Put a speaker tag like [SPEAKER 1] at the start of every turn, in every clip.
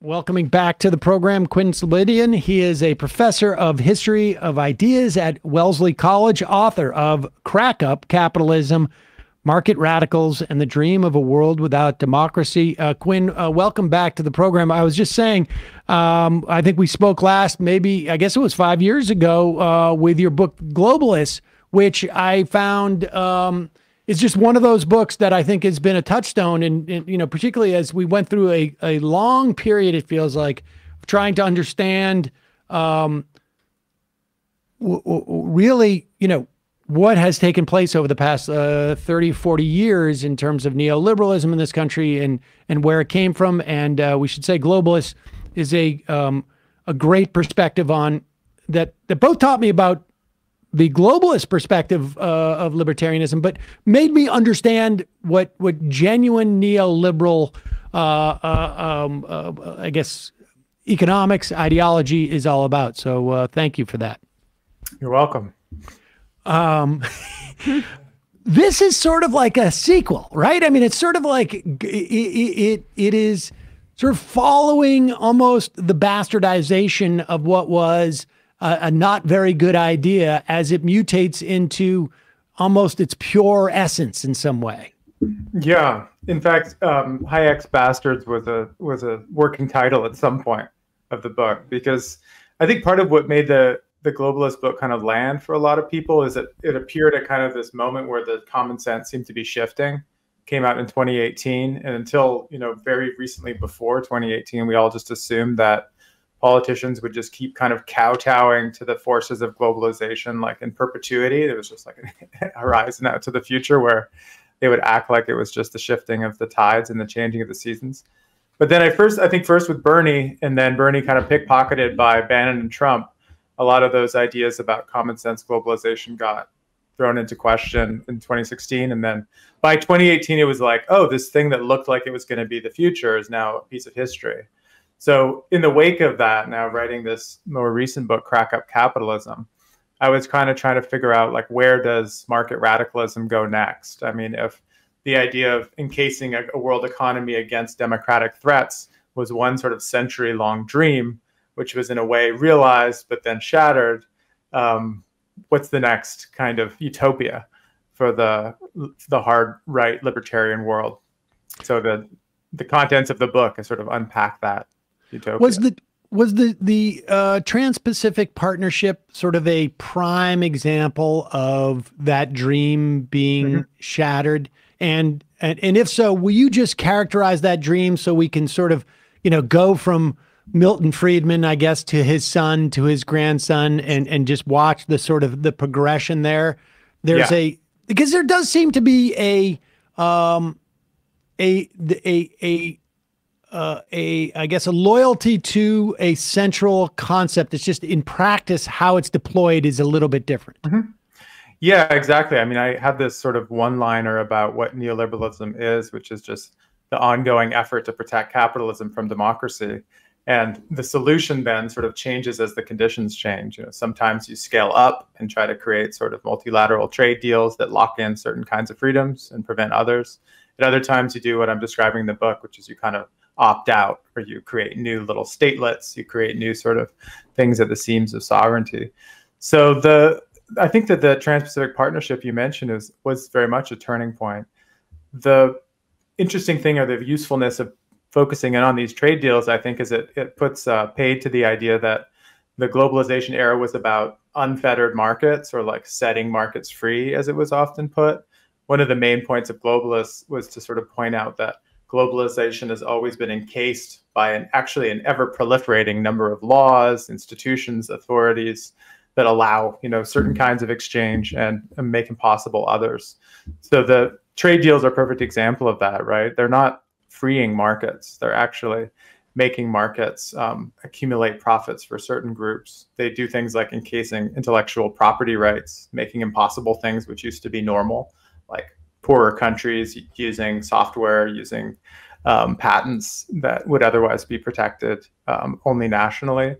[SPEAKER 1] Welcoming back to the program, Quinn Slobodian. He is a professor of history of ideas at Wellesley College, author of Crack-Up Capitalism, Market Radicals, and the Dream of a World Without Democracy. Quinn, welcome back to the program. I was just saying, I think we spoke last, maybe, I guess it was 5 years ago, with your book, Globalists, which I found is just one of those books that I think has been a touchstone, and particularly as we went through a long period, it feels like, trying to understand really, what has taken place over the past 30, 40 years in terms of neoliberalism in this country and where it came from. And we should say Globalist is a great perspective on that both taught me about the globalist perspective of libertarianism, but made me understand what genuine neoliberal, I guess, economics, ideology is all about. So thank you for that.
[SPEAKER 2] You're welcome.
[SPEAKER 1] This is sort of like a sequel, right? I mean, it's sort of like it is sort of following almost the bastardization of what was a not very good idea as it mutates into almost its pure essence in some way.
[SPEAKER 2] Yeah. In fact, Hayek's Bastards was a working title at some point of the book, because I think part of what made the globalist book kind of land for a lot of people is that it appeared at kind of this moment where the common sense seemed to be shifting. Came out in 2018, and until very recently before 2018, we all just assumed that politicians would just keep kind of kowtowing to the forces of globalization like in perpetuity. There was just like a horizon out to the future where they would act like it was just the shifting of the tides and the changing of the seasons. But then I think first with Bernie, and then Bernie kind of pickpocketed by Bannon and Trump, a lot of those ideas about common sense globalization got thrown into question in 2016. And then by 2018, it was like, oh, this thing that looked like it was going to be the future is now a piece of history. So in the wake of that, now writing this more recent book, Crack-Up Capitalism, I was kind of trying to figure out, like, where does market radicalism go next? I mean, if the idea of encasing a world economy against democratic threats was one sort of century-long dream, which was in a way realized but then shattered, what's the next kind of utopia for the hard right libertarian world? So the contents of the book I sort of unpack that utopia.
[SPEAKER 1] Was the Trans-Pacific Partnership sort of a prime example of that dream being shattered? And if so, will you just characterize that dream so we can sort of go from Milton Friedman, I guess, to his son, to his grandson, and just watch the sort of the progression there? There's because there does seem to be I guess a loyalty to a central concept. It's just in practice, how it's deployed is a little bit different.
[SPEAKER 2] Yeah, exactly. I mean, I have this sort of one-liner about what neoliberalism is, which is just the ongoing effort to protect capitalism from democracy. And the solution then sort of changes as the conditions change. Sometimes you scale up and try to create sort of multilateral trade deals that lock in certain kinds of freedoms and prevent others. At other times you do what I'm describing in the book, which is you kind of opt out, or you create new little statelets, you create new sort of things at the seams of sovereignty. So I think that the Trans-Pacific Partnership you mentioned was very much a turning point. The interesting thing, or the usefulness of focusing in on these trade deals, I think, is it puts paid to the idea that the globalization era was about unfettered markets, or like setting markets free, as it was often put. One of the main points of globalists was to sort of point out that globalization has always been encased by an ever proliferating number of laws, institutions, authorities that allow certain kinds of exchange and make impossible others. So the trade deals are a perfect example of that, right? They're not freeing markets. They're actually making markets accumulate profits for certain groups. They do things like encasing intellectual property rights, making impossible things which used to be normal, like poorer countries using software, using patents that would otherwise be protected only nationally.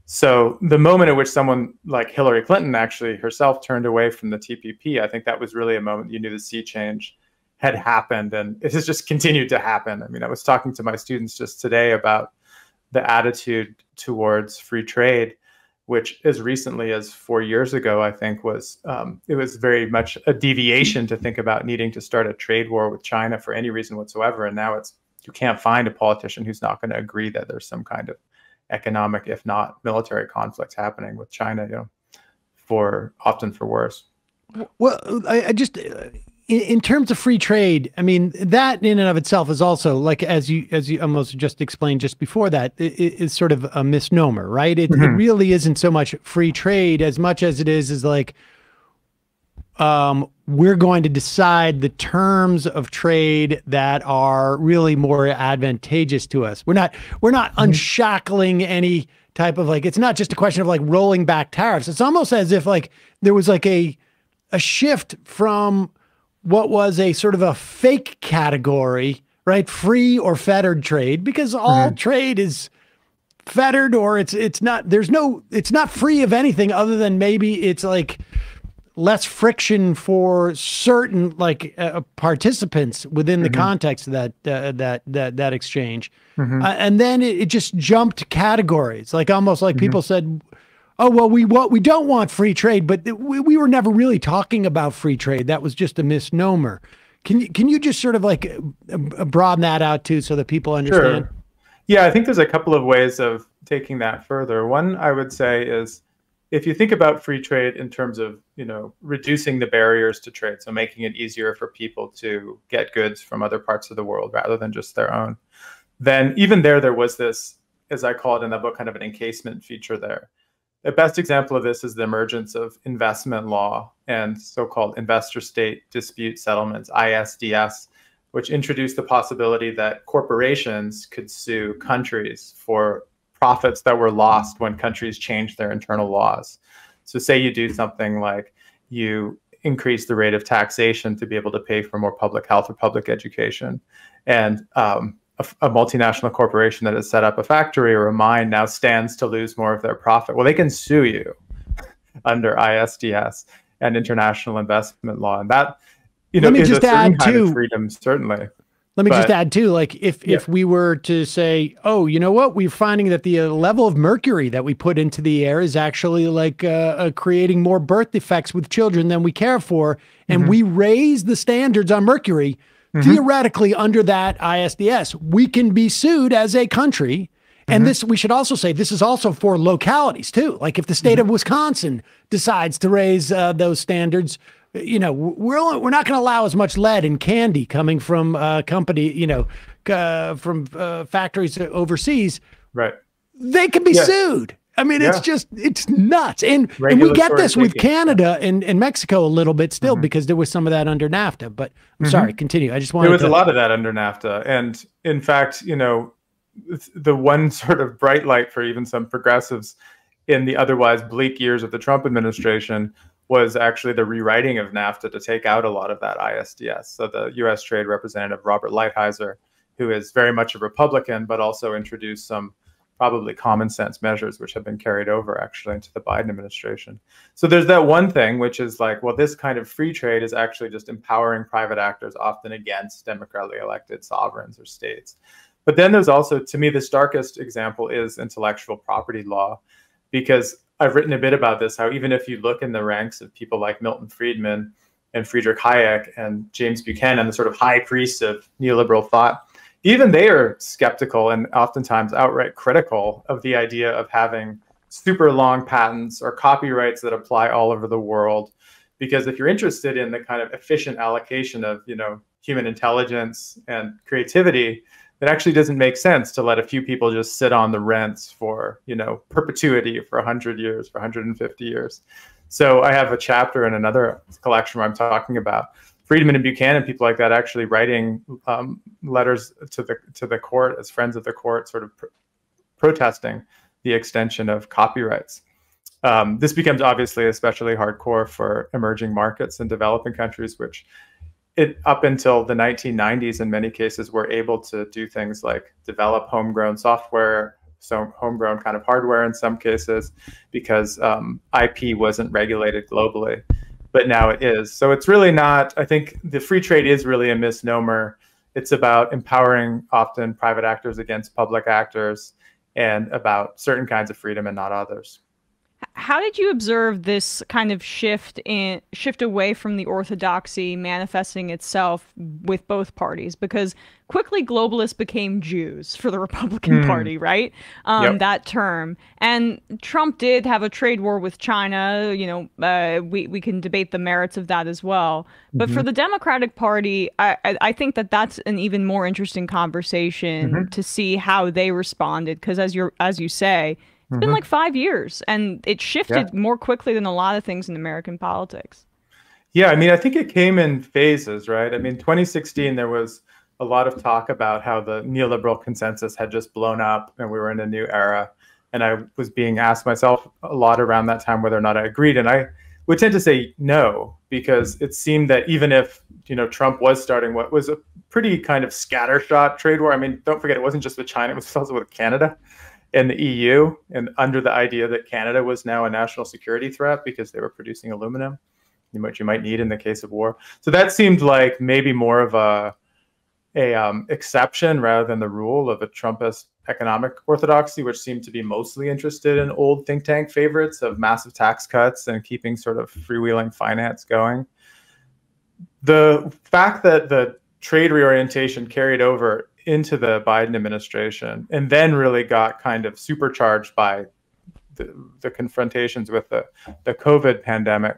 [SPEAKER 2] So the moment at which someone like Hillary Clinton actually herself turned away from the TPP, I think that was really a moment you knew the sea change had happened, and it has just continued to happen. I mean, I was talking to my students just today about the attitude towards free trade, which as recently as 4 years ago, I think it was very much a deviation to think about needing to start a trade war with China for any reason whatsoever. And now you can't find a politician who's not going to agree that there's some kind of economic, if not military conflict happening with China, often for worse.
[SPEAKER 1] Well, I just, in terms of free trade, I mean, that in and of itself is also, like, as you almost just explained just before that, is sort of a misnomer, right? It really isn't so much free trade as much as it is like, we're going to decide the terms of trade that are really more advantageous to us. We're not unshackling any type of, like, it's not just a question of like rolling back tariffs. It's almost as if like there was like a shift from what was a sort of a fake category, right? Free or fettered trade, because all trade is fettered, or it's not free of anything other than maybe it's like less friction for certain like participants within the context of that exchange. And then it just jumped categories, like almost like people said, oh, well, we don't want free trade, but we were never really talking about free trade. That was just a misnomer. Can you just sort of like broaden that out too, so that people understand?
[SPEAKER 2] Sure. Yeah, I think there's a couple of ways of taking that further. One, I would say, is if you think about free trade in terms of, reducing the barriers to trade, so making it easier for people to get goods from other parts of the world rather than just their own, then even there was this, as I call it in the book, kind of an encasement feature there. The best example of this is the emergence of investment law and so-called investor state dispute settlements, ISDS, which introduced the possibility that corporations could sue countries for profits that were lost when countries changed their internal laws. So say you do something like you increase the rate of taxation to be able to pay for more public health or public education, and a multinational corporation that has set up a factory or a mine now stands to lose more of their profit. Well, they can sue you under ISDS and international investment law. And that,
[SPEAKER 1] let me
[SPEAKER 2] is
[SPEAKER 1] just
[SPEAKER 2] a certain
[SPEAKER 1] add
[SPEAKER 2] kind
[SPEAKER 1] too,
[SPEAKER 2] of freedom, certainly.
[SPEAKER 1] Let me just add too, like if we were to say, oh, you know what, we're finding that the level of mercury that we put into the air is actually like creating more birth defects with children than we care for, and we raise the standards on mercury, theoretically under that ISDS, we can be sued as a country. And this, we should also say, this is also for localities too. Like if the state of Wisconsin decides to raise those standards, we're not going to allow as much lead in candy coming from from factories overseas.
[SPEAKER 2] Right.
[SPEAKER 1] They can be sued. I mean, it's nuts. And we get this with Canada and Mexico a little bit still, because there was some of that under NAFTA. But I'm sorry, continue. I just wanted
[SPEAKER 2] There was a lot of that under NAFTA. And in fact, the one sort of bright light for even some progressives in the otherwise bleak years of the Trump administration was actually the rewriting of NAFTA to take out a lot of that ISDS. So the U.S. Trade Representative Robert Lighthizer, who is very much a Republican, but also introduced some probably common sense measures which have been carried over actually into the Biden administration. So there's that one thing, which is like, well, this kind of free trade is actually just empowering private actors, often against democratically elected sovereigns or states. But then there's also, to me, the starkest example is intellectual property law, because I've written a bit about this, how even if you look in the ranks of people like Milton Friedman and Friedrich Hayek and James Buchanan, the sort of high priests of neoliberal thought, even they are skeptical and oftentimes outright critical of the idea of having super long patents or copyrights that apply all over the world. Because if you're interested in the kind of efficient allocation of, human intelligence and creativity, it actually doesn't make sense to let a few people just sit on the rents for, perpetuity for 100 years, for 150 years. So I have a chapter in another collection where I'm talking about Friedman and Buchanan, people like that, actually writing letters to the court as friends of the court, sort of protesting the extension of copyrights. This becomes obviously especially hardcore for emerging markets and developing countries, which up until the 1990s, in many cases, were able to do things like develop homegrown software, so homegrown kind of hardware in some cases, because IP wasn't regulated globally. But now it is. So it's really not, I think the free trade is really a misnomer. It's about empowering often private actors against public actors. and about certain kinds of freedom and not others.
[SPEAKER 3] How did you observe this kind of shift away from the orthodoxy manifesting itself with both parties? Because quickly globalists became Jews for the Republican Party, right?
[SPEAKER 2] Yep.
[SPEAKER 3] That term. And Trump did have a trade war with China. You know, we can debate the merits of that as well. But for the Democratic Party, I think that that's an even more interesting conversation to see how they responded. Because as you say, it's been like 5 years, and it shifted more quickly than a lot of things in American politics.
[SPEAKER 2] Yeah, I mean, I think it came in phases, right? I mean, 2016, there was a lot of talk about how the neoliberal consensus had just blown up and we were in a new era. And I was being asked myself a lot around that time whether or not I agreed. And I would tend to say no, because it seemed that even if, you know, Trump was starting what was a pretty kind of scattershot trade war. I mean, don't forget, it wasn't just with China, it was also with Canada and the EU, and under the idea that Canada was now a national security threat because they were producing aluminum, which you might need in the case of war. So that seemed like maybe more of a exception rather than the rule of a Trumpist economic orthodoxy, which seemed to be mostly interested in old think tank favorites of massive tax cuts and keeping sort of freewheeling finance going. The fact that the trade reorientation carried over into the Biden administration and then really got kind of supercharged by the confrontations with the COVID pandemic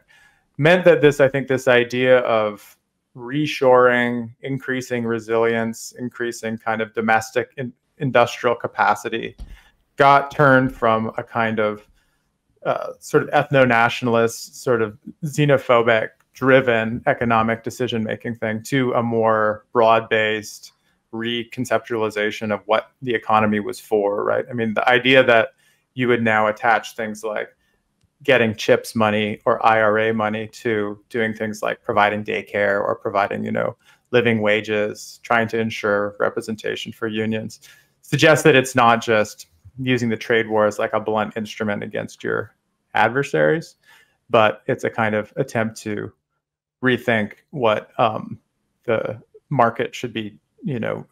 [SPEAKER 2] meant that I think this idea of reshoring, increasing resilience, increasing kind of domestic industrial capacity got turned from a kind of sort of ethno-nationalist, sort of xenophobic driven economic decision-making thing to a more broad-based reconceptualization of what the economy was for, right? I mean, the idea that you would now attach things like getting CHIPS money or IRA money to doing things like providing daycare or providing, you know, living wages, trying to ensure representation for unions, suggests that it's not just using the trade war as like a blunt instrument against your adversaries, but it's a kind of attempt to rethink what the market should be, you know,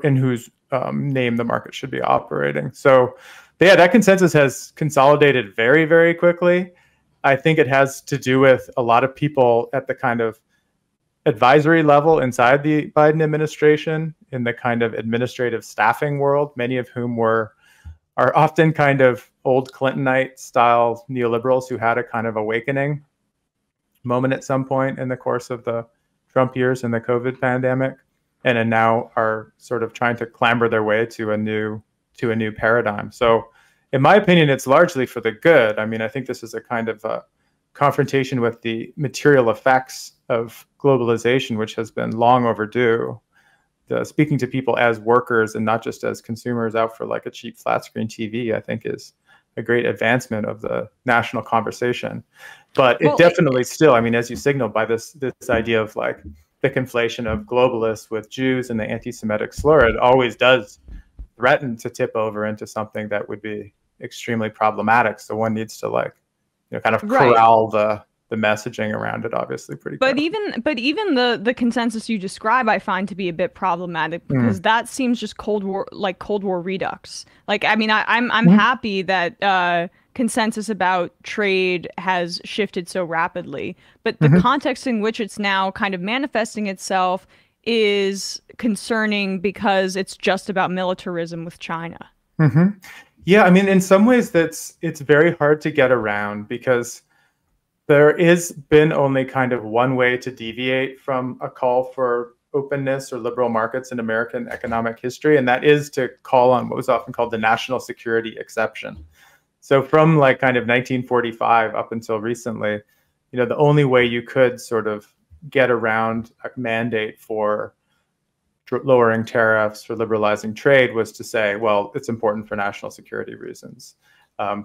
[SPEAKER 2] in whose name the market should be operating. So yeah, that consensus has consolidated very, very quickly. I think it has to do with a lot of people at the kind of advisory level inside the Biden administration, in the kind of administrative staffing world, many of whom are often kind of old Clintonite style neoliberals who had a kind of awakening moment at some point in the course of the Trump years and the COVID pandemic, and now are sort of trying to clamber their way to a new paradigm. So in my opinion, it's largely for the good. I mean, I think this is a kind of a confrontation with the material effects of globalization, which has been long overdue. Speaking to people as workers and not just as consumers out for like a cheap flat screen TV, I think is a great advancement of the national conversation. But it definitely still, I mean, as you signaled by this idea of like the conflation of globalists with Jews and the anti-Semitic slur, it always does threaten to tip over into something that would be extremely problematic. So one needs to like, you know, kind of corral the messaging around it, obviously pretty
[SPEAKER 3] but
[SPEAKER 2] carefully.
[SPEAKER 3] even the consensus you describe I find to be a bit problematic, because that seems just Cold War redux. Like, I mean, I'm happy that consensus about trade has shifted so rapidly, but the context in which it's now kind of manifesting itself is concerning because it's just about militarism with China.
[SPEAKER 2] Yeah, I mean, in some ways it's very hard to get around, because there has been only kind of one way to deviate from a call for openness or liberal markets in American economic history, and that is to call on what was often called the national security exception. So from like kind of 1945 up until recently, you know, the only way you could sort of get around a mandate for lowering tariffs or liberalizing trade was to say, well, it's important for national security reasons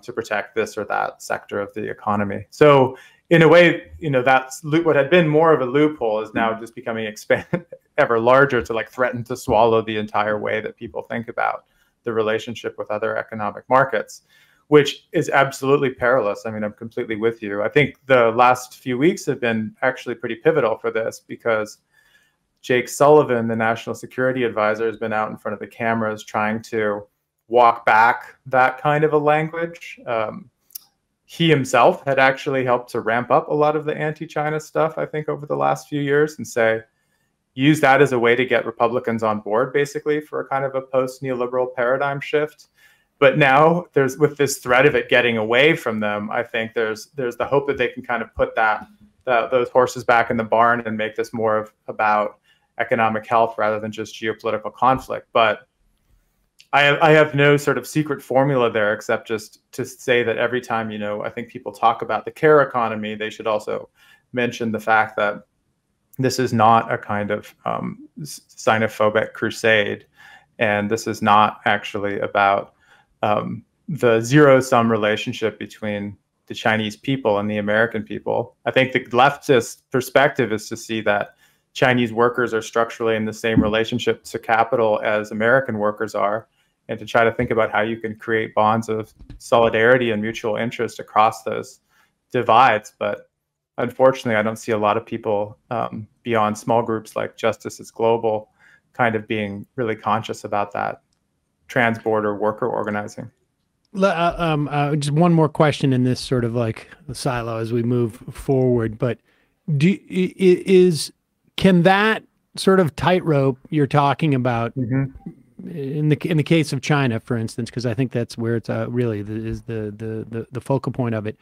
[SPEAKER 2] to protect this or that sector of the economy. So in a way, you know, that's what had been more of a loophole is now just becoming expanded ever larger to like threaten to swallow the entire way that people think about the relationship with other economic markets, which is absolutely perilous. I mean, I'm completely with you. I think the last few weeks have been actually pretty pivotal for this, because Jake Sullivan, the national security advisor, has been out in front of the cameras trying to walk back that kind of a language. He himself had actually helped to ramp up a lot of the anti-China stuff, I think, over the last few years, and use that as a way to get Republicans on board, basically, for a kind of a post-neoliberal paradigm shift. But now with this threat of it getting away from them, I think there's the hope that they can kind of put those horses back in the barn and make this more about economic health rather than just geopolitical conflict. But I have no sort of secret formula there, except just to say that every time, I think people talk about the care economy, they should also mention the fact that this is not a kind of xenophobic crusade. And this is not actually about the zero-sum relationship between the Chinese people and the American people. I think the leftist perspective is to see that Chinese workers are structurally in the same relationship to capital as American workers are, and to try to think about how you can create bonds of solidarity and mutual interest across those divides. But unfortunately, I don't see a lot of people beyond small groups like Justice is Global kind of being really conscious about that trans-border worker organizing.
[SPEAKER 1] Just one more question in this sort of like silo as we move forward, but can that sort of tightrope you're talking about in the case of China, for instance, because I think that's where it's really is the focal point of it,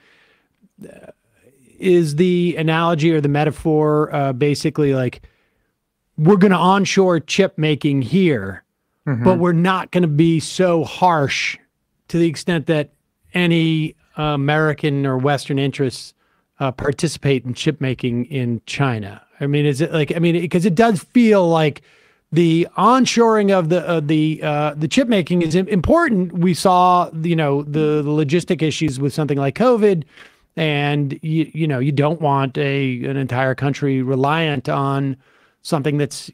[SPEAKER 1] is the analogy or the metaphor basically like we're going to onshore chip making here, but we're not going to be so harsh to the extent that any American or Western interests participate in chip making in China. I mean, is it like, because it does feel like the onshoring of the chip making is important. We saw, the logistic issues with something like COVID, and you don't want an entire country reliant on something that's,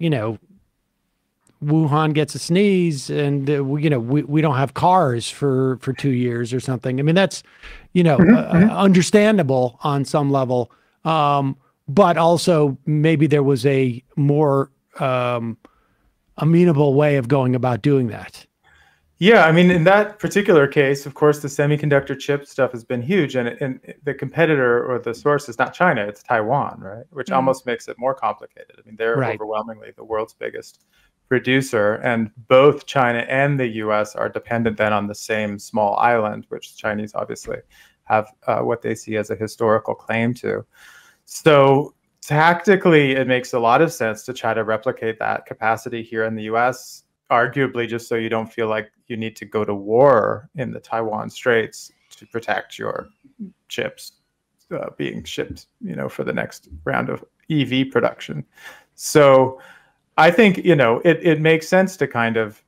[SPEAKER 1] Wuhan gets a sneeze and we don't have cars for 2 years or something. I mean, that's, understandable on some level. But also maybe there was a more amenable way of going about doing that.
[SPEAKER 2] Yeah, I mean, in that particular case, of course, the semiconductor chip stuff has been huge, and the competitor or the source is not China, it's Taiwan, right? Which almost makes it more complicated. I mean, they're overwhelmingly the world's biggest producer, and both China and the US are dependent then on the same small island, which the Chinese obviously have what they see as a historical claim to. So tactically, it makes a lot of sense to try to replicate that capacity here in the US, arguably just so you don't feel like you need to go to war in the Taiwan Straits to protect your chips being shipped, for the next round of EV production. So I think, it makes sense to kind of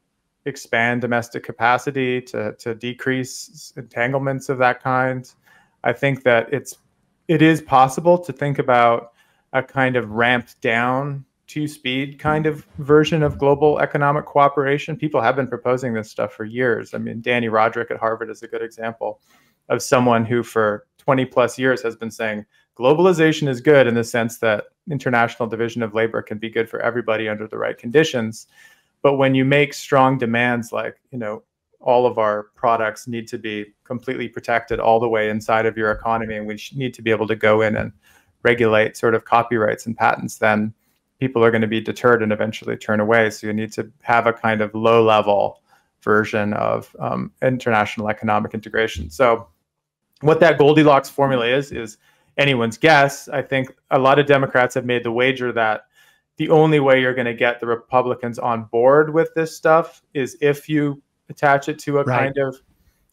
[SPEAKER 2] expand domestic capacity to decrease entanglements of that kind. I think that it is possible to think about a kind of ramped down two-speed kind of version of global economic cooperation. People have been proposing this stuff for years. I mean, Danny Roderick at Harvard is a good example of someone who for 20 plus years has been saying globalization is good in the sense that international division of labor can be good for everybody under the right conditions. But when you make strong demands like, all of our products need to be completely protected all the way inside of your economy, and we need to be able to go in and regulate sort of copyrights and patents, then people are going to be deterred and eventually turn away. So you need to have a kind of low-level version of international economic integration. So what that Goldilocks formula is anyone's guess. I think a lot of Democrats have made the wager that the only way you're going to get the Republicans on board with this stuff is if you attach it to a kind of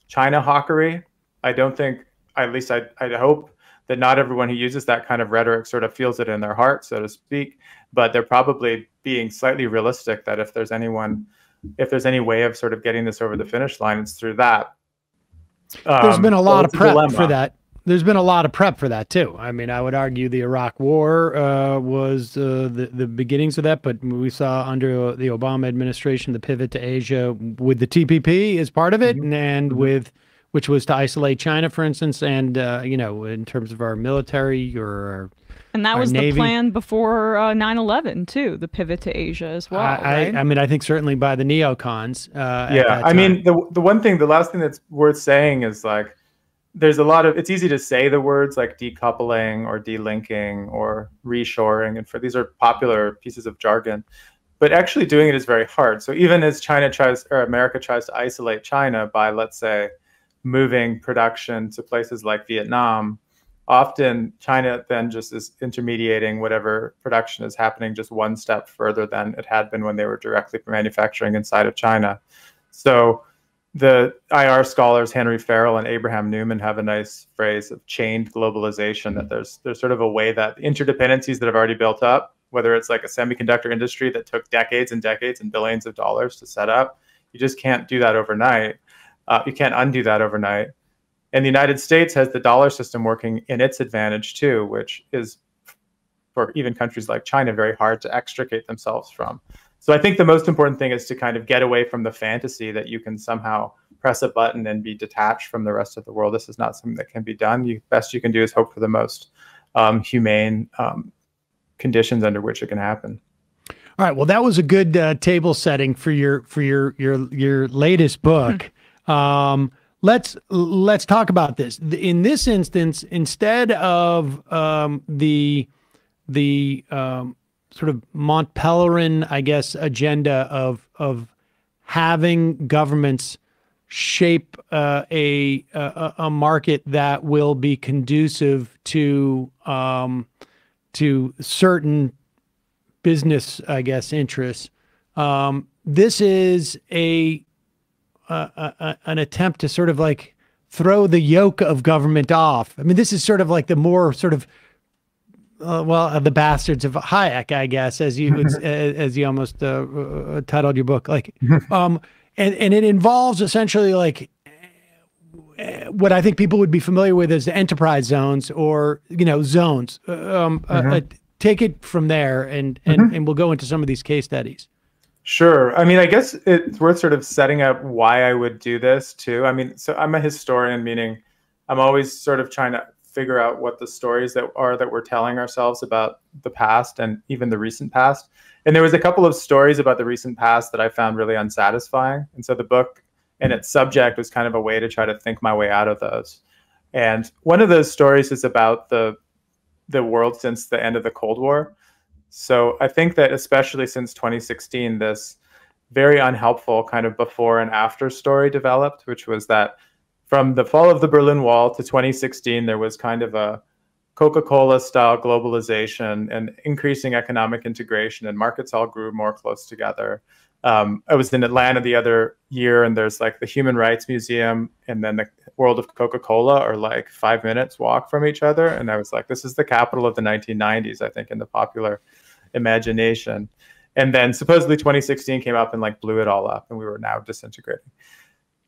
[SPEAKER 2] China hawkery. I don't think, at least I hope that not everyone who uses that kind of rhetoric sort of feels it in their heart, so to speak, but they're probably being slightly realistic that if there's any way of sort of getting this over the finish line, it's through that.
[SPEAKER 1] There's been a lot of prep for that. There's been a lot of prep for that too. I mean, I would argue the Iraq War was the beginnings of that, but we saw under the Obama administration the pivot to Asia with the TPP as part of it, and with which was to isolate China, for instance, and you know, in terms of our military or
[SPEAKER 3] and that
[SPEAKER 1] our
[SPEAKER 3] was
[SPEAKER 1] Navy.
[SPEAKER 3] the plan before 9/11 too, the pivot to Asia as well. Right?
[SPEAKER 1] I mean, I think certainly by the neocons.
[SPEAKER 2] Yeah, I mean, the last thing that's worth saying is like, there's a lot of, it's easy to say the words like decoupling or delinking or reshoring, and for these are popular pieces of jargon, but actually doing it is very hard. So even as America tries to isolate China by, let's say, moving production to places like Vietnam, often China then just is intermediating whatever production is happening just one step further than it had been when they were directly manufacturing inside of China. So the IR scholars Henry Farrell and Abraham Newman have a nice phrase of chained globalization, that there's sort of a way that interdependencies that have already built up, whether it's like a semiconductor industry that took decades and decades and billions of dollars to set up, you just can't do that overnight. You can't undo that overnight. And the United States has the dollar system working in its advantage too, which is, for even countries like China, very hard to extricate themselves from. So I think the most important thing is to kind of get away from the fantasy that you can somehow press a button and be detached from the rest of the world. This is not something that can be done. The best you can do is hope for the most humane conditions under which it can happen.
[SPEAKER 1] All right. Well, that was a good table setting for your latest book. Let's talk about this. In this instance, instead of the sort of Mont Pelerin, I guess, agenda of having governments shape a market that will be conducive to certain business, I guess, interests. This is an attempt to sort of like throw the yoke of government off. I mean, this is sort of like the more sort of the bastards of Hayek, I guess, as you as you almost titled your book, like, and it involves essentially like what I think people would be familiar with as the enterprise zones, or zones. Take it from there, and we'll go into some of these case studies.
[SPEAKER 2] Sure. I mean, I guess it's worth sort of setting up why I would do this too. I mean, so I'm a historian, meaning I'm always sort of trying to figure out what the stories that we're telling ourselves about the past and even the recent past. And there was a couple of stories about the recent past that I found really unsatisfying. And so the book and its subject was kind of a way to try to think my way out of those. And one of those stories is about the world since the end of the Cold War. So I think that especially since 2016, this very unhelpful kind of before and after story developed, which was that from the fall of the Berlin Wall to 2016, there was kind of a Coca-Cola style globalization and increasing economic integration, and markets all grew more close together. I was in Atlanta the other year, and there's like the Human Rights Museum and then the World of Coca-Cola are like 5 minutes walk from each other. And I was like, this is the capital of the 1990s, I think, in the popular imagination. And then supposedly 2016 came up and like blew it all up, and we were now disintegrating.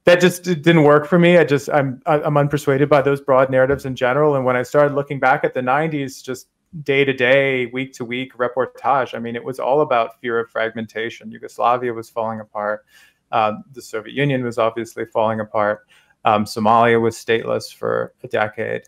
[SPEAKER 2] That just didn't work for me. I'm unpersuaded by those broad narratives in general. And when I started looking back at the 90s, just day to day, week to week reportage, I mean, it was all about fear of fragmentation. Yugoslavia was falling apart. The Soviet Union was obviously falling apart. Somalia was stateless for a decade.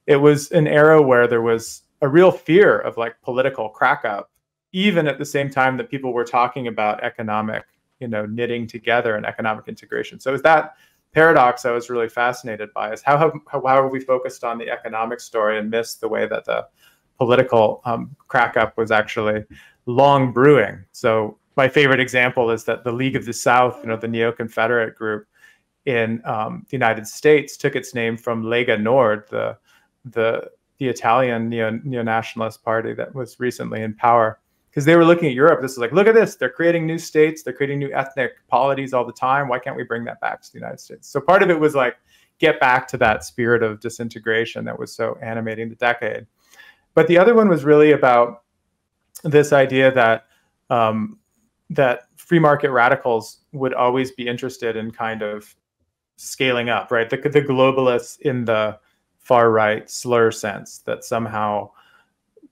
[SPEAKER 2] It was an era where there was a real fear of like political crack-up, even at the same time that people were talking about economic, knitting together and economic integration. So it was that paradox I was really fascinated by, is how have we focused on the economic story and missed the way that the political crack-up was actually long brewing. So my favorite example is that the League of the South, the neo-Confederate group in the United States, took its name from Lega Nord, the Italian neo-nationalist party that was recently in power. Because they were looking at Europe. This is like, look at this. They're creating new states. They're creating new ethnic polities all the time. Why can't we bring that back to the United States? So part of it was like, get back to that spirit of disintegration that was so animating the decade. But the other one was really about this idea that that free market radicals would always be interested in kind of scaling up, right? The globalists in the far right slur sense, that somehow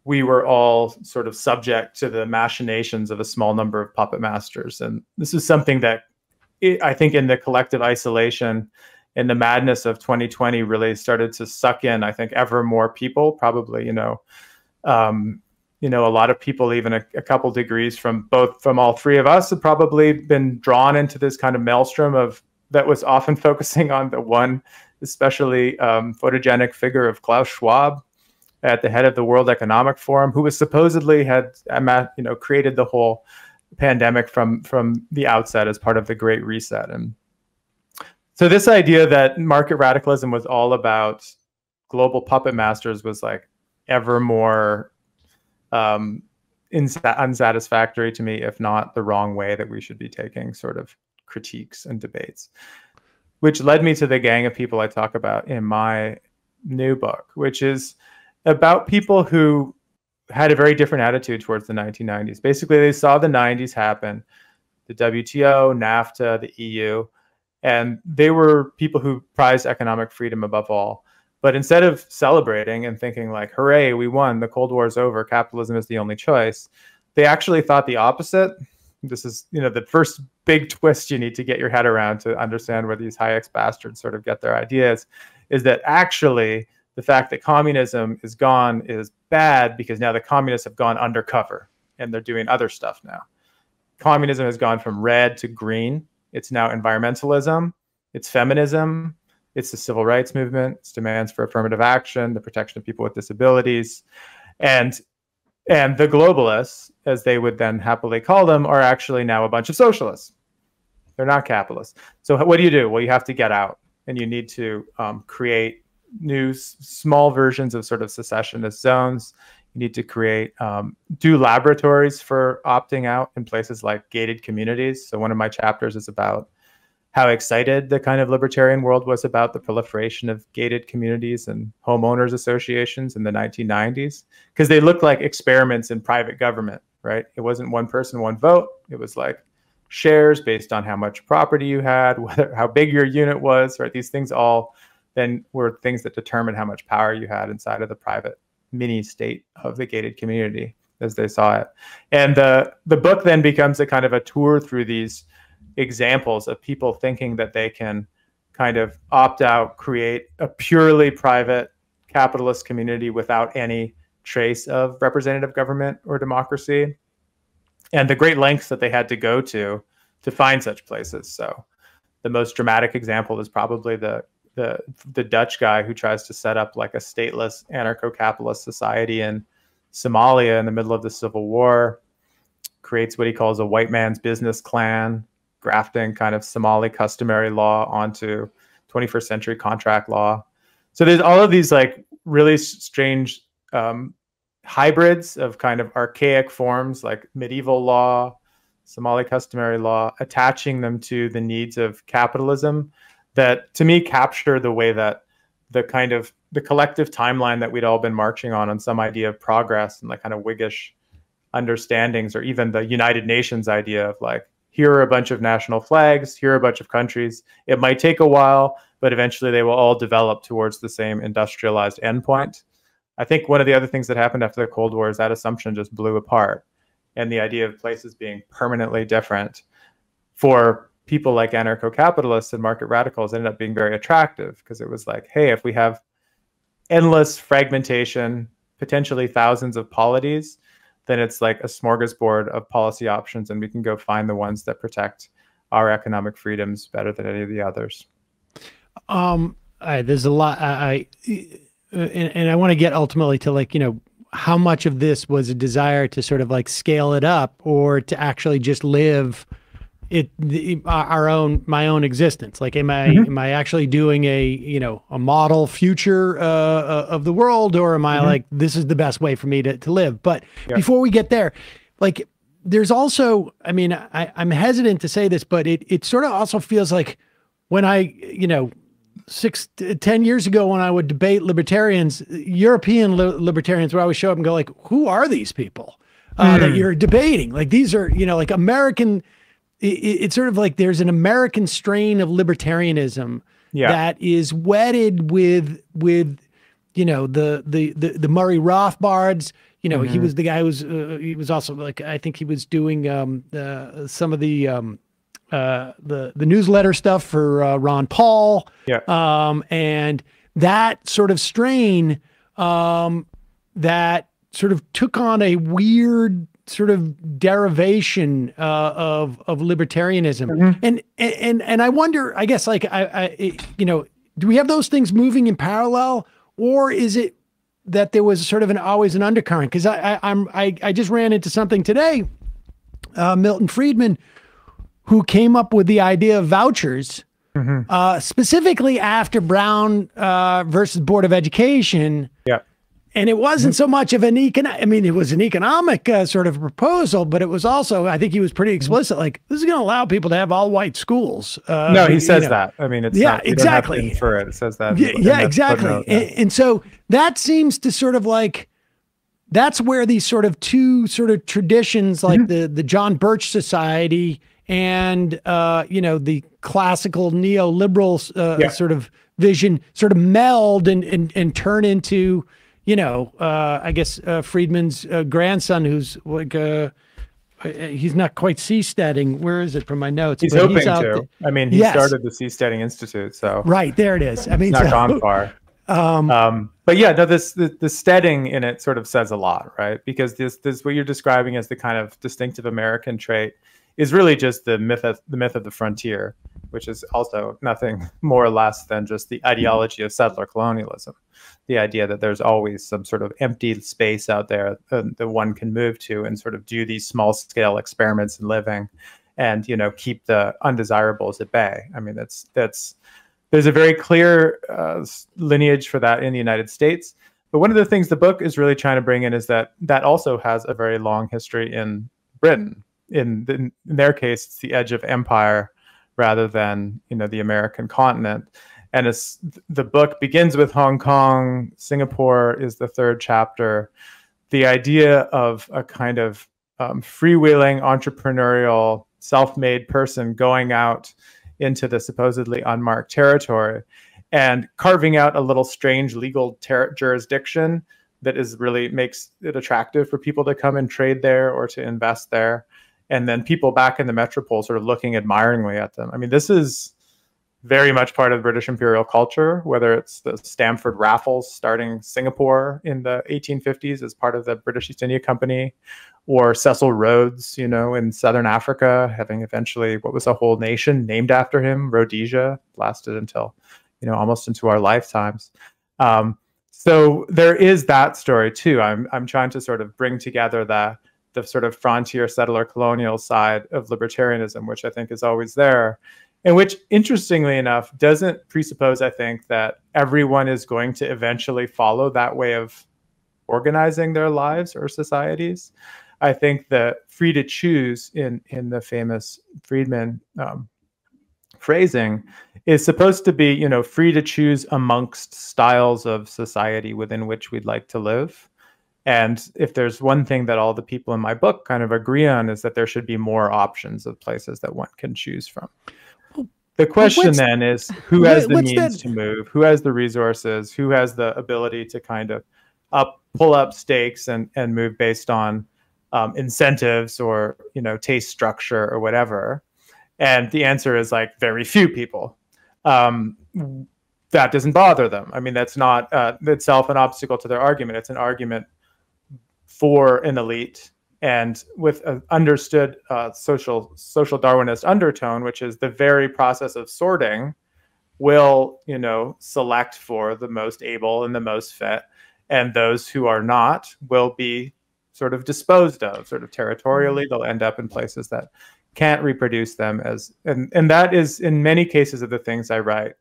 [SPEAKER 2] we were all sort of subject to the machinations of a small number of puppet masters. And this is something that I think in the collective isolation And the madness of 2020 really started to suck in, I think, ever more people, probably, a lot of people, even a couple degrees from all three of us, have probably been drawn into this kind of maelstrom that was often focusing on the one especially photogenic figure of Klaus Schwab at the head of the World Economic Forum, who was supposedly had created the whole pandemic from the outset as part of the Great Reset. And so this idea that market radicalism was all about global puppet masters was like ever more unsatisfactory to me, if not the wrong way that we should be taking sort of critiques and debates, which led me to the gang of people I talk about in my new book, which is about people who had a very different attitude towards the 1990s. Basically, they saw the 90s happen, the WTO, NAFTA, the EU, and they were people who prized economic freedom above all. But instead of celebrating and thinking like, hooray, we won, the Cold War is over, capitalism is the only choice, they actually thought the opposite. This is, the first big twist you need to get your head around to understand where these Hayek's bastards sort of get their ideas, is that actually the fact that communism is gone is bad because now the communists have gone undercover and they're doing other stuff now. Communism has gone from red to green. It's now environmentalism, it's feminism, it's the civil rights movement, it's demands for affirmative action, the protection of people with disabilities. And the globalists, as they would then happily call them, are actually now a bunch of socialists. They're not capitalists. So what do? Well, you have to get out and you need to create new small versions of sort of secessionist zones. You need to create, do laboratories for opting out in places like gated communities. So one of my chapters is about how excited the kind of libertarian world was about the proliferation of gated communities and homeowners associations in the 1990s, because they looked like experiments in private government, right? It wasn't one person, one vote. It was like shares based on how much property you had, how big your unit was, right? These things all then were things that determined how much power you had inside of the private mini state of the gated community as they saw it. And the book then becomes a kind of a tour through these examples of people thinking that they can kind of opt out, create a purely private capitalist community without any trace of representative government or democracy, and the great lengths that they had to go to find such places. So the most dramatic example is probably the Dutch guy who tries to set up like a stateless anarcho-capitalist society in Somalia in the middle of the Civil War, creates what he calls a white man's business clan, grafting kind of Somali customary law onto 21st century contract law. So there's all of these like really strange hybrids of kind of archaic forms like medieval law, Somali customary law, attaching them to the needs of capitalism that to me capture the way that the kind of the collective timeline that we'd all been marching on some idea of progress and like kind of Whiggish understandings, or even the United Nations idea of like, here are a bunch of national flags, here are a bunch of countries. It might take a while, but eventually they will all develop towards the same industrialized endpoint. I think one of the other things that happened after the Cold War is that assumption just blew apart. And the idea of places being permanently different for people like anarcho-capitalists and market radicals ended up being very attractive, because it was like, hey, if we have endless fragmentation, potentially thousands of polities, then it's like a smorgasbord of policy options, and we can go find the ones that protect our economic freedoms better than any of the others.
[SPEAKER 1] There's a lot. And I want to get ultimately to like, how much of this was a desire to sort of like scale it up, or to actually just live my own existence. Like, am I actually doing a model future of the world, or am I like, this is the best way for me to live? But before we get there, like, there's also, I mean, I'm hesitant to say this, but it sort of also feels like when I, 10 years ago, when I would debate libertarians, European libertarians would always show up and go like, who are these people that you're debating? Like, these are, like American. It's sort of like there's an American strain of libertarianism that is wedded with the Murray Rothbards. He was the guy who was he was also like, I think he was doing some of the newsletter stuff for Ron Paul.
[SPEAKER 2] Yeah.
[SPEAKER 1] And that sort of strain that sort of took on a weird sort of derivation of libertarianism. Mm-hmm. And I wonder, I guess, like, do we have those things moving in parallel, or is it that there was sort of always an undercurrent? Because I just ran into something today, Milton Friedman, who came up with the idea of vouchers, mm-hmm. Specifically after Brown versus Board of Education.
[SPEAKER 2] Yeah.
[SPEAKER 1] And it wasn't so much of an it was an economic sort of proposal, but it was also, I think he was pretty explicit, like, this is going to allow people to have all white schools.
[SPEAKER 2] No, he says that. I mean, it's
[SPEAKER 1] yeah,
[SPEAKER 2] not,
[SPEAKER 1] exactly.
[SPEAKER 2] Don't have to infer it. It says that.
[SPEAKER 1] Yeah, exactly. And so that seems to sort of like, that's where these sort of two sort of traditions, like mm-hmm. the John Birch Society and, the classical neoliberal sort of vision sort of meld and turn into, I guess Friedman's grandson, who's like, he's not quite seasteading. Where is it from my notes?
[SPEAKER 2] He's hoping to. I mean, he started the Seasteading Institute, so
[SPEAKER 1] right there it is. I mean,
[SPEAKER 2] it's not gone far. But yeah, no, the steading in it sort of says a lot, right? Because this what you're describing as the kind of distinctive American trait is really just the myth of the frontier, which is also nothing more or less than just the ideology of settler colonialism. The idea that there's always some sort of empty space out there that one can move to and sort of do these small scale experiments in living and, keep the undesirables at bay. I mean, there's a very clear lineage for that in the United States. But one of the things the book is really trying to bring in is that also has a very long history in Britain. In their case, it's the edge of empire rather than, the American continent. And the book begins with Hong Kong. Singapore is the third chapter. The idea of a kind of freewheeling, entrepreneurial, self-made person going out into the supposedly unmarked territory and carving out a little strange legal jurisdiction that really makes it attractive for people to come and trade there or to invest there. And then people back in the metropole sort of looking admiringly at them. I mean, this is very much part of British imperial culture, whether it's the Stamford Raffles starting Singapore in the 1850s as part of the British East India Company, or Cecil Rhodes, in Southern Africa, having eventually what was a whole nation named after him, Rhodesia, lasted until, almost into our lifetimes. So there is that story too. I'm trying to sort of bring together the sort of frontier settler colonial side of libertarianism, which I think is always there. And which, interestingly enough, doesn't presuppose, I think, that everyone is going to eventually follow that way of organizing their lives or societies. I think the free to choose in the famous Friedman phrasing is supposed to be, free to choose amongst styles of society within which we'd like to live. And if there's one thing that all the people in my book kind of agree on, is that there should be more options of places that one can choose from. The question then is, who has the means to move? Who has the resources? Who has the ability to kind of pull up stakes and move based on incentives or, taste structure or whatever? And the answer is like very few people. That doesn't bother them. I mean, that's not itself an obstacle to their argument. It's an argument for an elite, and with an understood social Darwinist undertone, which is the very process of sorting will, select for the most able and the most fit, and those who are not will be sort of disposed of, sort of territorially. They'll end up in places that can't reproduce them and that is, in many cases of the things I write,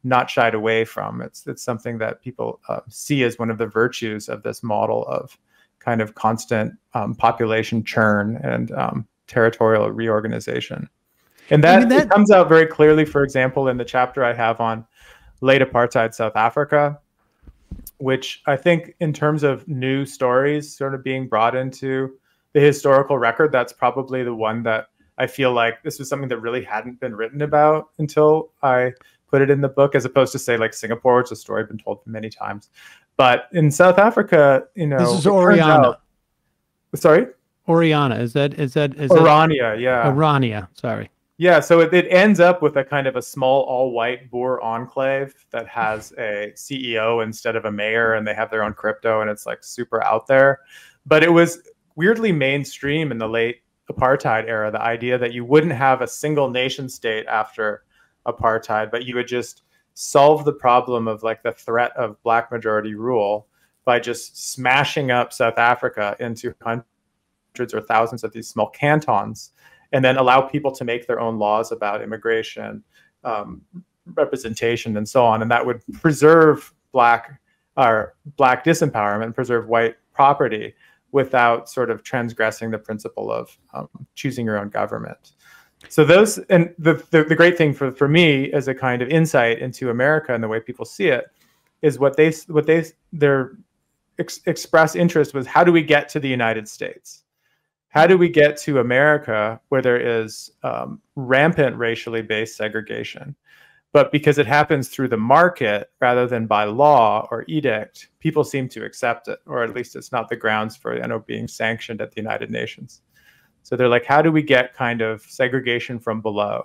[SPEAKER 2] not shied away from. It's something that people see as one of the virtues of this model of kind of constant population churn and territorial reorganization. And that it comes out very clearly, for example, in the chapter I have on late apartheid South Africa, which I think in terms of new stories sort of being brought into the historical record, that's probably the one that I feel like this was something that really hadn't been written about until I put it in the book, as opposed to, say, like Singapore, which is a story I've been told many times. But in South Africa,
[SPEAKER 1] this is Oriana.
[SPEAKER 2] Sorry?
[SPEAKER 1] Oriana. Is that
[SPEAKER 2] Orania, yeah.
[SPEAKER 1] Orania, sorry.
[SPEAKER 2] Yeah, so it ends up with a kind of a small all-white boer enclave that has a CEO instead of a mayor, and they have their own crypto, and it's like super out there. But it was weirdly mainstream in the late apartheid era, the idea that you wouldn't have a single nation state after apartheid, but you would just solve the problem of like the threat of black majority rule by just smashing up South Africa into hundreds or thousands of these small cantons, and then allow people to make their own laws about immigration, representation, and so on. And that would preserve black disempowerment, preserve white property without sort of transgressing the principle of choosing your own government. So those, and the great thing for me as a kind of insight into America and the way people see it is their express interest was, how do we get to the United States? How do we get to America where there is rampant racially based segregation? But because it happens through the market rather than by law or edict, people seem to accept it, or at least it's not the grounds for it being sanctioned at the United Nations. So they're like, how do we get kind of segregation from below?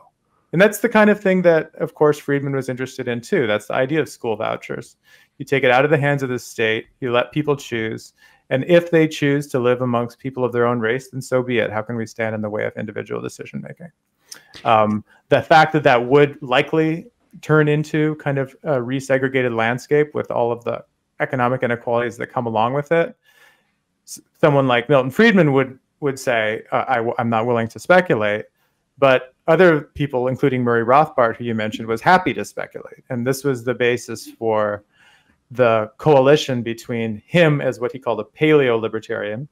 [SPEAKER 2] And that's the kind of thing that, of course, Friedman was interested in too. That's the idea of school vouchers. You take it out of the hands of the state, you let people choose. And if they choose to live amongst people of their own race, then so be it. How can we stand in the way of individual decision making? The fact that that would likely turn into kind of a resegregated landscape with all of the economic inequalities that come along with it, someone like Milton Friedman would say, I'm not willing to speculate. But other people, including Murray Rothbard, who you mentioned, was happy to speculate. And this was the basis for the coalition between him as what he called a paleo-libertarian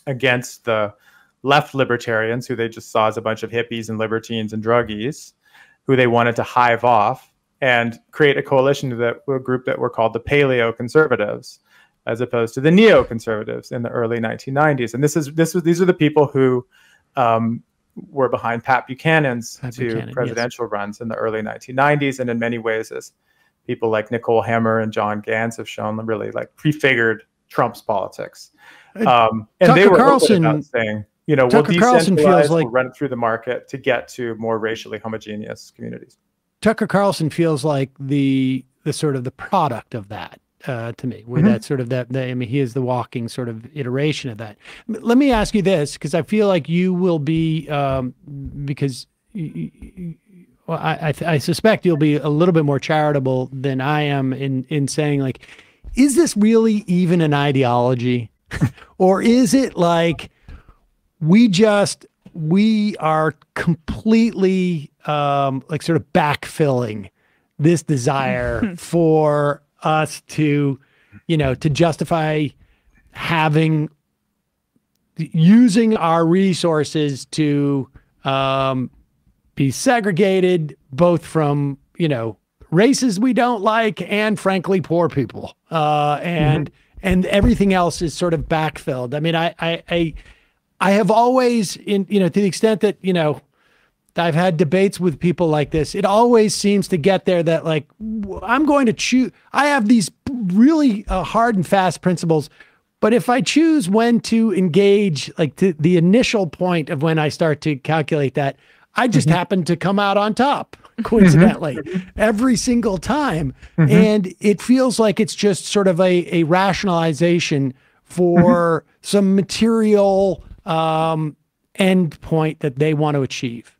[SPEAKER 2] against the left libertarians, who they just saw as a bunch of hippies and libertines and druggies, who they wanted to hive off and create a coalition a group that were called the paleo-conservatives, as opposed to the neoconservatives in the early 1990s. And these are the people who were behind Pat Buchanan's presidential runs in the early 1990s, and in many ways, as people like Nicole Hammer and John Gans have shown, really like prefigured Trump's politics. And they were open about saying, we'll decentralize, we'll run it through the market to get to more racially homogeneous communities.
[SPEAKER 1] Tucker Carlson feels like the sort of the product of that. To me, where that's sort of I mean, he is the walking sort of iteration of that. Let me ask you this, because I feel like you will be, because I suspect you'll be a little bit more charitable than I am in saying, like, is this really even an ideology? Or is it like we are completely like sort of backfilling this desire for us to, to justify using our resources to be segregated, both from, races we don't like and frankly, poor people. And everything else is sort of backfilled. I mean, I have always to the extent that, I've had debates with people like this, it always seems to get there that, like, I'm going to choose, I have these really hard and fast principles, but if I choose when to engage, like the initial point of when I start to calculate that, I just happen to come out on top, coincidentally, every single time. And it feels like it's just sort of a rationalization for some material end point that they want to achieve.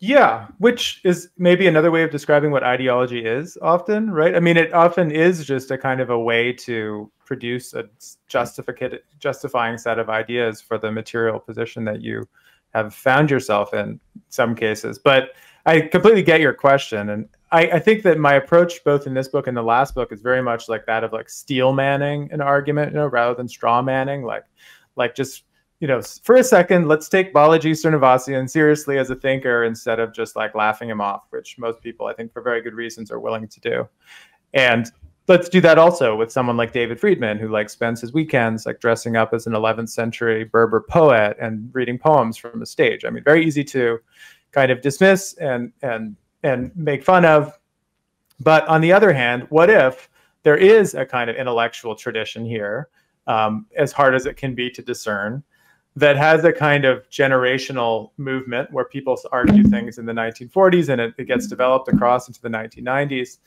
[SPEAKER 2] Yeah, which is maybe another way of describing what ideology is often, right? I mean, it often is just a kind of a way to produce a justifying set of ideas for the material position that you have found yourself in some cases. But I completely get your question. And I think that my approach, both in this book and the last book, is very much like that of like steel manning an argument, rather than straw manning, like just, for a second, let's take Balaji Srinivasan seriously as a thinker instead of just like laughing him off, which most people, I think, for very good reasons, are willing to do. And let's do that also with someone like David Friedman, who like spends his weekends like dressing up as an 11th century Berber poet and reading poems from the stage. I mean, very easy to kind of dismiss and make fun of. But on the other hand, what if there is a kind of intellectual tradition here, as hard as it can be to discern, that has a kind of generational movement where people argue things in the 1940s and it gets developed across into the 1990s.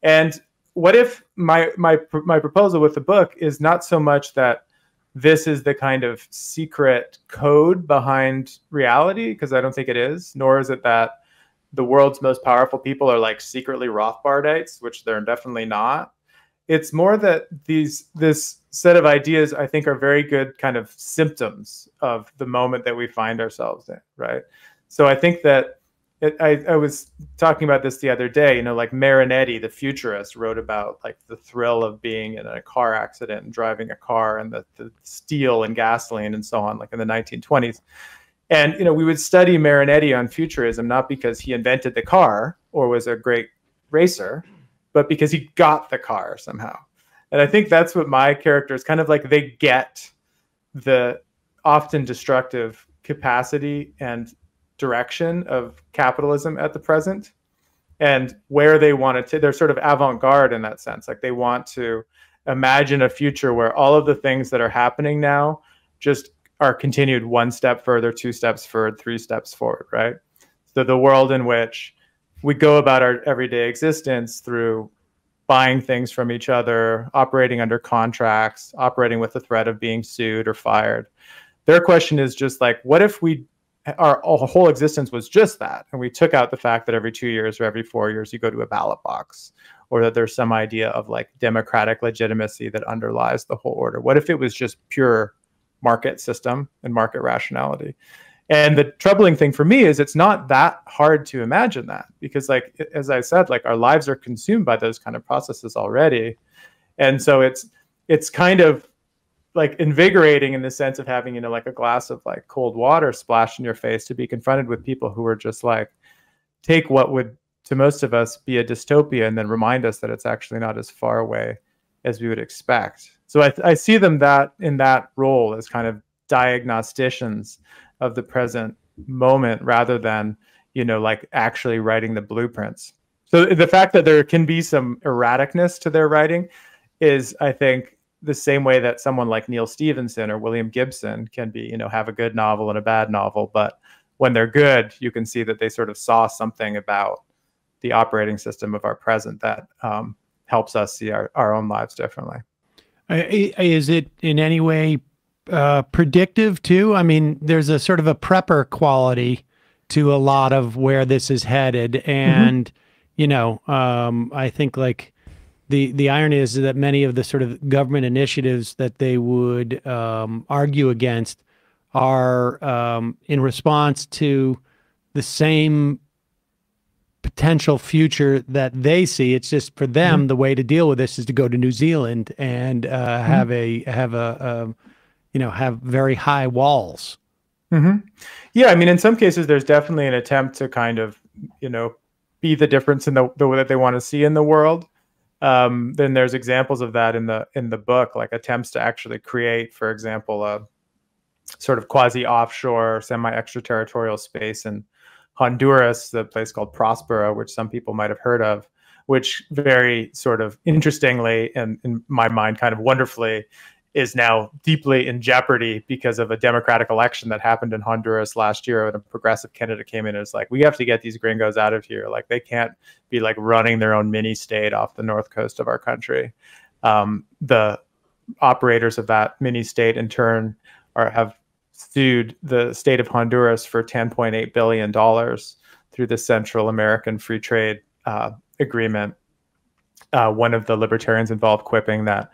[SPEAKER 2] And what if my proposal with the book is not so much that this is the kind of secret code behind reality, because I don't think it is, nor is it that the world's most powerful people are like secretly Rothbardites, which they're definitely not. It's more that this set of ideas, I think, are very good kind of symptoms of the moment that we find ourselves in, right? So I think that I was talking about this the other day, like Marinetti, the futurist, wrote about like the thrill of being in a car accident and driving a car and the steel and gasoline and so on, like in the 1920s. And, we would study Marinetti on futurism, not because he invented the car or was a great racer, but because he got the car somehow. And I think that's what my character is kind of like. They get the often destructive capacity and direction of capitalism at the present and where they want to, they're sort of avant-garde in that sense. Like they want to imagine a future where all of the things that are happening now just are continued one step further, 2 steps forward, 3 steps forward, right? So the world in which we go about our everyday existence through buying things from each other, operating under contracts, operating with the threat of being sued or fired. Their question is just like, what if our whole existence was just that, and we took out the fact that every 2 years or every 4 years you go to a ballot box, or that there's some idea of like democratic legitimacy that underlies the whole order? What if it was just pure market system and market rationality? And the troubling thing for me is it's not that hard to imagine that, because like, as I said, like our lives are consumed by those kind of processes already. And so it's kind of like invigorating in the sense of having, like a glass of like cold water splashed in your face to be confronted with people who are just like, take what would to most of us be a dystopia and then remind us that it's actually not as far away as we would expect. So I see them in that role as kind of diagnosticians of the present moment rather than, like actually writing the blueprints. So the fact that there can be some erraticness to their writing is, I think, the same way that someone like Neil Stephenson or William Gibson can be, have a good novel and a bad novel. But when they're good, you can see that they sort of saw something about the operating system of our present that helps us see our own lives differently.
[SPEAKER 1] Is it in any way predictive too? I mean, there's a sort of a prepper quality to a lot of where this is headed. And, I think like the irony is that many of the sort of government initiatives that they would argue against are in response to the same potential future that they see. It's just for them, the way to deal with this is to go to New Zealand and have very high walls.
[SPEAKER 2] Yeah, I mean, in some cases, there's definitely an attempt to kind of, be the difference in the way that they want to see in the world. Then there's examples of that in the book, like attempts to actually create, for example, a sort of quasi-offshore, semi-extraterritorial space in Honduras, the place called Prospero, which some people might have heard of, which very sort of interestingly, and in my mind, kind of wonderfully, is now deeply in jeopardy because of a democratic election that happened in Honduras last year when a progressive candidate came in and was like, we have to get these gringos out of here. Like they can't be like running their own mini state off the north coast of our country. The operators of that mini state in turn have sued the state of Honduras for $10.8 billion through the Central American Free Trade Agreement. One of the libertarians involved quipping that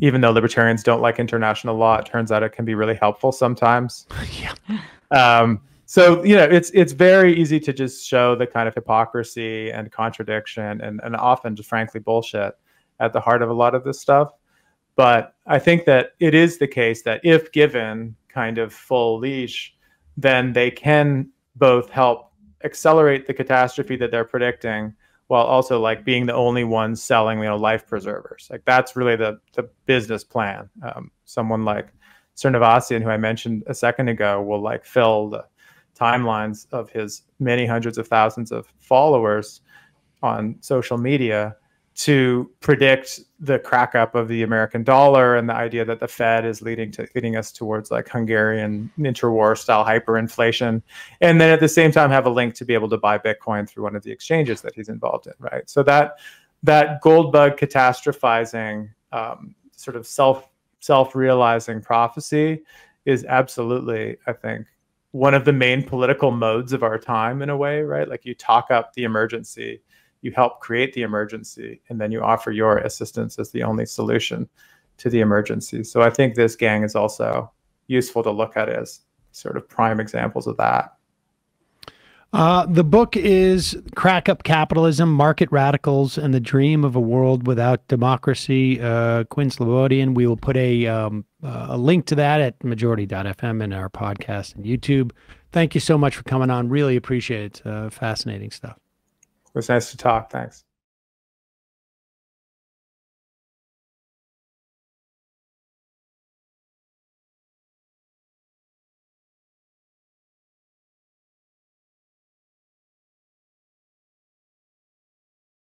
[SPEAKER 2] even though libertarians don't like international law, it turns out it can be really helpful sometimes. Yeah. So, it's very easy to just show the kind of hypocrisy and contradiction and often just frankly bullshit at the heart of a lot of this stuff. But I think that it is the case that if given kind of full leash, then they can both help accelerate the catastrophe that they're predicting while also like being the only ones selling, life preservers. Like that's really the business plan. Someone like Sernavasian, who I mentioned a second ago, will like fill the timelines of his many hundreds of thousands of followers on social media to predict the crack up of the American dollar and the idea that the Fed is leading us towards like Hungarian interwar style hyperinflation, and then at the same time have a link to be able to buy Bitcoin through one of the exchanges that he's involved in, right? So that gold bug catastrophizing sort of self-realizing prophecy is absolutely, I think, one of the main political modes of our time in a way, right? Like you talk up the emergency, you help create the emergency, and then you offer your assistance as the only solution to the emergency. So I think this gang is also useful to look at as sort of prime examples of that.
[SPEAKER 1] The book is Crack-Up Capitalism, Market Radicals, and the Dream of a World Without Democracy. Quinn Slobodian. We will put a link to that at majority.fm in our podcast and YouTube. Thank you so much for coming on. Really appreciate it. Fascinating stuff.
[SPEAKER 2] It was nice to talk. Thanks.